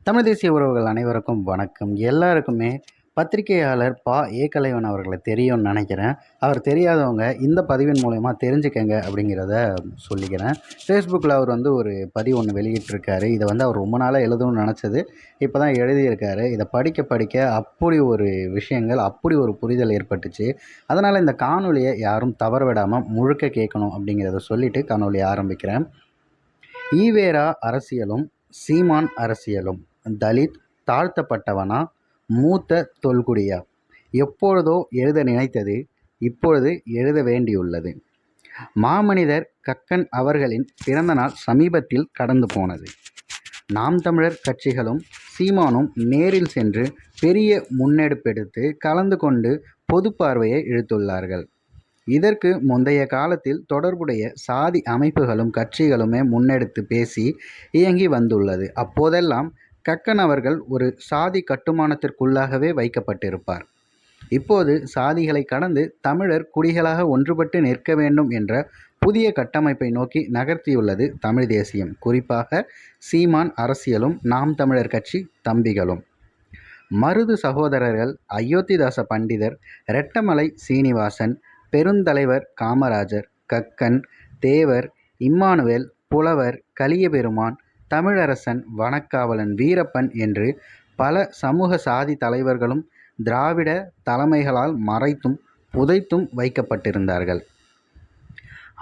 தமிழ் தேசிய உறவுகள் அனைவருக்கும் வணக்கம். எல்லாருக்குமே பத்திரிகையாளர் கலைவன் அவர்களை தெரியும்னு நினைக்கிறேன். அவர் தெரியாதவங்க இந்த பதிவின் மூலயமா தெரிஞ்சுக்கங்க அப்படிங்கிறத சொல்லிக்கிறேன். ஃபேஸ்புக்கில் அவர் ஒரு பதிவு ஒன்று வெளியிட்டிருக்காரு. இதை அவர் ரொம்ப நாளாக எழுதணும்னு நினச்சது, இப்போ தான் எழுதியிருக்காரு. இதை படிக்க படிக்க அப்படி ஒரு விஷயங்கள், அப்படி ஒரு புரிதல் ஏற்பட்டுச்சு. அதனால் இந்த காணொலியை யாரும் தவற விடாமல் முழுக்க கேட்கணும் அப்படிங்கிறத சொல்லிட்டு காணொலியை ஆரம்பிக்கிறேன். ஈவேரா அரசியலும் சீமான் அரசியலும், தலித் தாழ்த்தப்பட்டவனா மூத்த தொல்குடியா? எப்பொழுதோ எழுத நினைத்தது இப்பொழுது எழுத வேண்டியுள்ளது. மாமனிதர் கக்கன் அவர்களின் பிறந்த நாள் சமீபத்தில் கடந்து போனது. நாம் தமிழர் கட்சிகளும் சீமானும் நேரில் சென்று பெரிய முன்னெடுப்பெடுத்து கலந்து கொண்டு பொது பார்வையை இழுத்துள்ளார்கள். இதற்கு முந்தைய காலத்தில் தொடர்புடைய சாதி அமைப்புகளும் கட்சிகளுமே முன்னெடுத்து பேசி இயங்கி வந்துள்ளது. அப்போதெல்லாம் கக்கன் அவர்கள் ஒரு சாதி கட்டுமானத்திற்குள்ளாகவே வைக்கப்பட்டிருப்பார். இப்போது சாதிகளை கடந்து தமிழர் குடிகளாக ஒன்றுபட்டு நிற்க வேண்டும் என்ற புதிய கட்டமைப்பை நோக்கி நகர்த்தியுள்ளது தமிழ் தேசியம். குறிப்பாக சீமான் அரசியலும் நாம் தமிழர் கட்சி தம்பிகளும். மருது சகோதரர்கள் அயோத்திதாச பண்டிதர், ரெட்டமலை சீனிவாசன், பெருந்தலைவர் காமராஜர், கக்கன், தேவர், இம்மானுவேல், புலவர், கலியபெருமான், தமிழரசன், வனக்காவலன் வீரப்பன் என்று பல சமூக சாதி தலைவர்களும் திராவிட தலைமைகளால் மறைத்தும் புதைத்தும் வைக்கப்பட்டிருந்தார்கள்.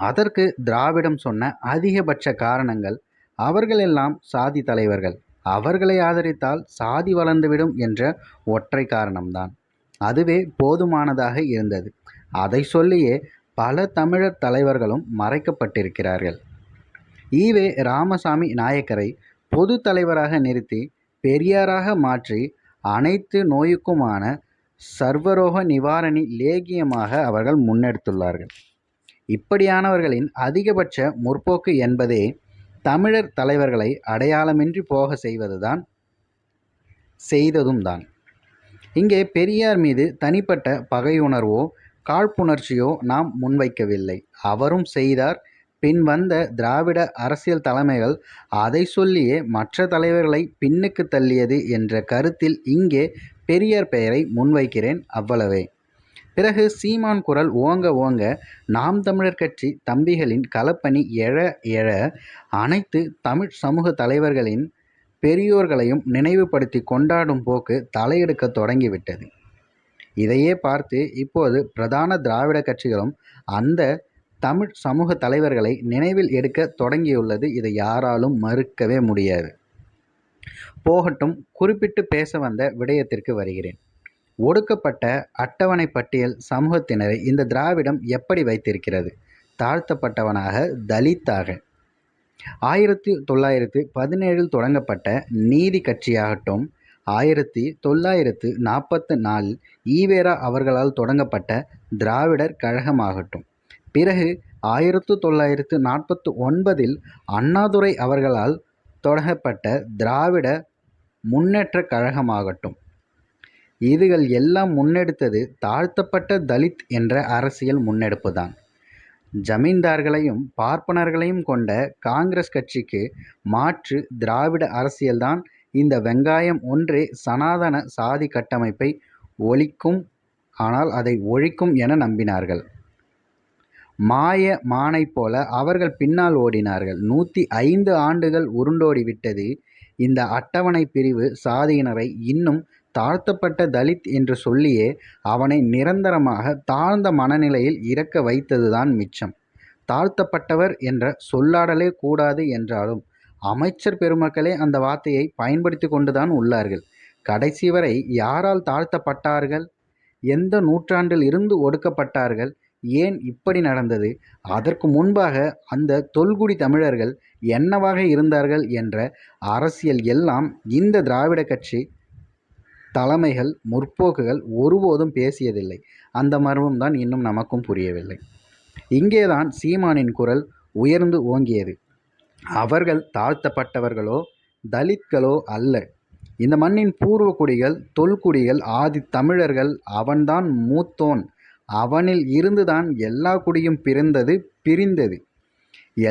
அதற்கு திராவிடம் சொன்ன அதிகபட்ச காரணங்கள், அவர்களெல்லாம் சாதி தலைவர்கள், அவர்களை ஆதரித்தால் சாதி வளர்ந்துவிடும் என்ற ஒற்றை காரணம்தான். அதுவே போதுமானதாக இருந்தது. அதை சொல்லியே பல தமிழர் தலைவர்களும் மறைக்கப்பட்டிருக்கிறார்கள். ஈவே ராமசாமி நாயக்கரை பொது தலைவராக நிறுத்தி பெரியாராக மாற்றி அனைத்து நோயுக்குமான சர்வரோக நிவாரணி லேகியமாக அவர்கள் முன்னெடுத்துள்ளார்கள். இப்படியானவர்களின் அதிகபட்ச முற்போக்கு என்பதே தமிழர் தலைவர்களை அடையாளமின்றி போக செய்ததும் தான். இங்கே பெரியார் மீது தனிப்பட்ட பகையுணர்வோ காழ்ப்புணர்ச்சியோ நாம் முன்வைக்கவில்லை. அவரும் செய்தார். பின் வந்த திராவிட அரசியல் தலைமைகள் அதை சொல்லியே மற்ற தலைவர்களை பின்னுக்கு தள்ளியது என்ற கருத்தில் இங்கே பெரியார் பெயரை முன்வைக்கிறேன், அவ்வளவே. பிறகு சீமான் குரல் ஓங்க ஓங்க நாம் தமிழர் கட்சி தம்பிகளின் களப்பணி எழ எழ அனைத்து தமிழ் சமூக தலைவர்களின் பெரியோர்களையும் நினைவுபடுத்தி கொண்டாடும் போக்கு தலையெடுக்க தொடங்கிவிட்டது. இதையே பார்த்து இப்போது பிரதான திராவிட கட்சிகளும் அந்த தமிழ் சமூக தலைவர்களை நினைவில் எடுக்க தொடங்கியுள்ளது. இதை யாராலும் மறுக்கவே முடியாது. போகட்டும், குறிப்பிட்டு பேச வந்த விடயத்திற்கு வருகிறேன். ஒடுக்கப்பட்ட அட்டவணை பட்டியல் சமூகத்தினரை இந்த திராவிடம் எப்படி வைத்திருக்கிறது? தாழ்த்தப்பட்டவனாக, தலித்தாக. 1917 தொடங்கப்பட்ட நீதி கட்சியாகட்டும், 1944 ஈவேரா அவர்களால் தொடங்கப்பட்ட திராவிடர் கழகமாகட்டும், பிறகு 1949 அண்ணாதுரை அவர்களால் தொடங்கப்பட்ட திராவிட முன்னேற்ற கழகமாகட்டும், இதுகள் எல்லாம் முன்னெடுத்தது தாழ்த்தப்பட்ட தலித் என்ற அரசியல் முன்னெடுப்பு தான். ஜமீன்தார்களையும் பார்ப்பனர்களையும் கொண்ட காங்கிரஸ் கட்சிக்கு மாற்று திராவிட அரசியல்தான் இந்த வெங்காயம் ஒன்றே சனாதன சாதி கட்டமைப்பை ஒழிக்கும், ஆனால் அதை ஒழிக்கும் என நம்பினார்கள். மாய மானை போல அவர்கள் பின்னால் ஓடினார்கள். 105 ஆண்டுகள் உருண்டோடிவிட்டது. இந்த அட்டவணை பிரிவு சாதியினரை இன்னும் தாழ்த்தப்பட்ட தலித் என்று சொல்லியே அவனை நிரந்தரமாக தாழ்ந்த மனநிலையில் இறக்க வைத்ததுதான் மிச்சம். தாழ்த்தப்பட்டவர் என்ற சொல்லாடலே கூடாது என்றாலும் அமைச்சர் பெருமக்களே அந்த வார்த்தையை பயன்படுத்தி கொண்டுதான் உள்ளார்கள். கடைசி வரை யாரால் தாழ்த்தப்பட்டார்கள்? எந்த நூற்றாண்டில் இருந்து ஒடுக்கப்பட்டார்கள்? ஏன் இப்படி நடந்தது? அதற்கு முன்பாக அந்த தொல்குடி தமிழர்கள் என்னவாக இருந்தார்கள் என்ற அரசியல் எல்லாம் இந்த திராவிட கட்சி தலைமைகள், முற்போக்குகள் ஒருபோதும் பேசியதில்லை. அந்த மர்மம்தான் இன்னும் நமக்கும் புரியவில்லை. இங்கேதான் சீமானின் குரல் உயர்ந்து ஓங்கியது. அவர்கள் தாழ்த்தப்பட்டவர்களோ தலித்களோ அல்ல. இந்த மண்ணின் பூர்வ குடிகள், தொல்குடிகள், ஆதி தமிழர்கள். அவன்தான் மூத்தோன். அவனில் இருந்துதான் எல்லா குடியும் பிரிந்தது.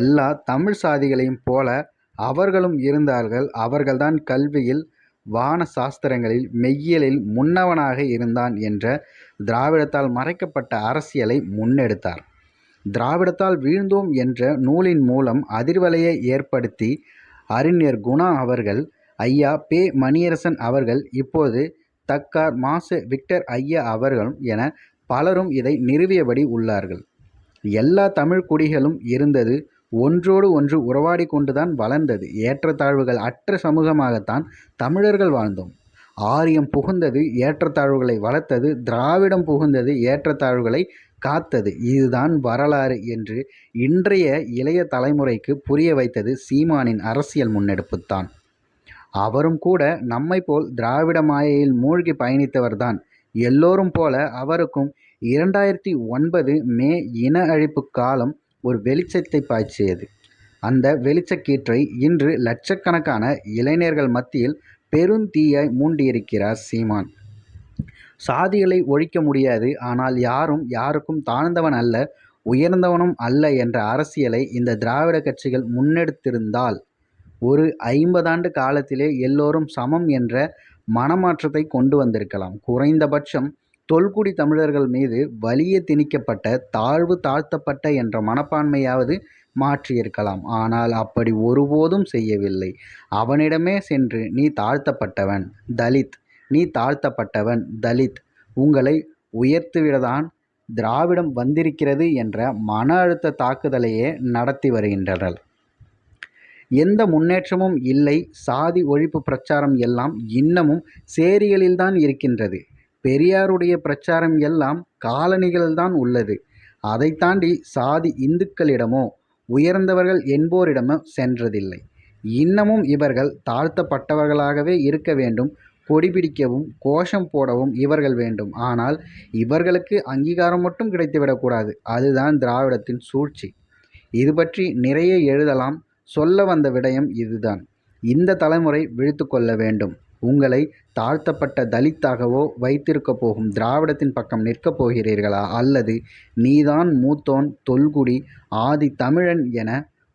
எல்லா தமிழ் சாதிகளையும் போல அவர்களும் இருந்தார்கள். அவர்கள்தான் கல்வியில் வான சாஸ்திரங்களில் மெய்யியலில் முன்னவனாக இருந்தான் என்ற திராவிடத்தால் மறைக்கப்பட்ட அரசியலை முன்னெடுத்தார். திராவிடத்தால் வீழ்ந்தோம் என்ற நூலின் மூலம் அதிர்வலையை ஏற்படுத்தி அறிஞர் குணா அவர்கள், ஐயா பெ. மணியரசன் அவர்கள், இப்போது தக்கார் மாசு விக்டர் ஐயா அவர்களும் என பலரும் இதை நிறுவியபடி உள்ளார்கள். எல்லா தமிழ் குடிகளும் இருந்தது ஒன்றோடு ஒன்று உறவாடி கொண்டுதான் வளர்ந்தது. ஏற்றத்தாழ்வுகள் அற்ற சமூகமாகத்தான் தமிழர்கள் வாழ்ந்தோம். ஆரியம் புகுந்தது ஏற்றத்தாழ்வுகளை வளர்த்தது, திராவிடம் புகுந்தது ஏற்றத்தாழ்வுகளை காத்தது. இதுதான் வரலாறு என்று இன்றைய இளைய தலைமுறைக்கு புரிய வைத்தது சீமானின் அரசியல் முன்னெடுப்புத்தான். அவரும் கூட நம்மை போல் திராவிட மாயையில் மூழ்கி பயணித்தவர்தான். எல்லோரும் போல அவருக்கும் 2009 மே இன அழிப்பு காலம் ஒரு வெளிச்சத்தை பாய்ச்சியது. அந்த வெளிச்சக்கீற்றை இன்று லட்சக்கணக்கான இளைஞர்கள் மத்தியில் பெருந்தீயாய் மூண்டியிருக்கிறார் சீமான். சாதிகளை ஒழிக்க முடியாது, ஆனால் யாரும் யாருக்கும் தாழ்ந்தவன் அல்ல, உயர்ந்தவனும் அல்ல என்ற அரசியலை இந்த திராவிட கட்சிகள் முன்னெடுத்திருந்தால் ஒரு 50 ஆண்டு காலத்திலே எல்லோரும் சமம் என்ற மனமாற்றத்தை கொண்டு வந்திருக்கலாம். குறைந்தபட்சம் தொல்குடி தமிழர்கள் மீது வலிய திணிக்கப்பட்ட தாழ்வு தாழ்த்தப்பட்ட என்ற மனப்பான்மையாவது மாற்றியிருக்கலாம். ஆனால் அப்படி ஒருபோதும் செய்யவில்லை. அவனிடமே சென்று, நீ தாழ்த்தப்பட்டவன் தலித், நீ தாழ்த்தப்பட்டவன் தலித், உங்களை உயர்த்திவிடதான் திராவிடம் வந்திருக்கிறது என்ற மன அழுத்த தாக்குதலையே நடத்தி வருகின்றனர். எந்த முன்னேற்றமும் இல்லை. சாதி ஒழிப்பு பிரச்சாரம் எல்லாம் இன்னமும் சேரிகளில்தான் இருக்கின்றது. பெரியாருடைய பிரச்சாரம் எல்லாம் காலனிகளில்தான் உள்ளது. அதை தாண்டி சாதி இந்துக்களிடமோ உயர்ந்தவர்கள் என்போரிடமோ சென்றதில்லை. இன்னமும் இவர்கள் தாழ்த்தப்பட்டவர்களாகவே இருக்க வேண்டும். கொடிபிடிக்கவும் கோஷம் போடவும் இவர்கள் வேண்டும். ஆனால் இவர்களுக்கு அங்கீகாரம் மட்டும் கிடைத்துவிடக்கூடாது. அதுதான் திராவிடத்தின் சூழ்ச்சி. இது பற்றி நிறைய எழுதலாம். சொல்ல வந்த விடயம் இதுதான். இந்த தலைமுறை விழித்து கொள்ள வேண்டும். உங்களை தாழ்த்தப்பட்ட தலித்தாகவோ வைத்திருக்கப் போகும் திராவிடத்தின் பக்கம் நிற்கப் போகிறீர்களா, அல்லது நீதான் மூத்தோன், தொல்குடி, ஆதி தமிழன் என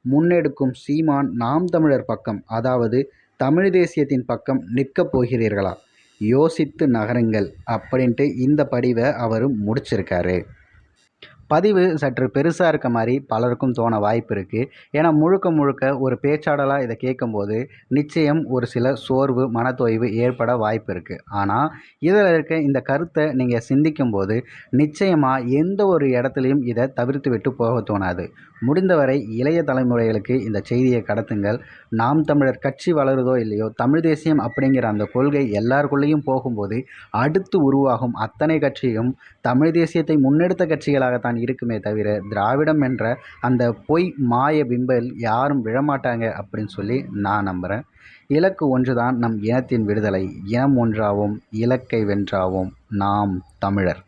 முன்னெடுக்கும் சீமான் நாம் தமிழர் பக்கம், அதாவது தமிழ் தேசியத்தின் பக்கம் நிற்கப் போகிறீர்களா? யோசித்து நகருங்கள் அப்படின்ட்டு இந்த பதிவை அவர் முடிச்சிருக்காரு. பதிவு சற்று பெருசாக இருக்க மாதிரி பலருக்கும் தோண வாய்ப்பு இருக்குது. ஏன்னா முழுக்க முழுக்க ஒரு பேச்சாளராக இதை கேட்கும்போது நிச்சயம் ஒரு சில சோர்வு, மனத்தோய்வு ஏற்பட வாய்ப்பு இருக்குது. ஆனால் இதில் இருக்க இந்த கருத்தை நீங்கள் சிந்திக்கும்போது நிச்சயமாக எந்த ஒரு இடத்துலையும் இதை தவிர்த்து விட்டு போக தோணாது. முடிந்தவரை இளைய தலைமுறைகளுக்கு இந்த செய்தியை கடத்துங்கள். நாம் தமிழர் கட்சி வளருதோ இல்லையோ, தமிழ் தேசியம் அப்படிங்கிற அந்த கொள்கை எல்லாருக்குள்ளேயும் போகும்போது அடுத்து உருவாகும் அத்தனை கட்சியும் தமிழ் தேசியத்தை முன்னெடுத்த கட்சிகளாகத்தான் இருக்குமே தவிர திராவிடம் என்ற அந்த பொய் மாய பிம்பல் யாரும் விழமாட்டாங்க அப்படின்னு சொல்லி நான் நம்புகிறேன். இலக்கு ஒன்றுதான், நம் இனத்தின் விடுதலை. இனம் ஒன்றாவோம், இலக்கை வென்றாவோம். நாம் தமிழர்.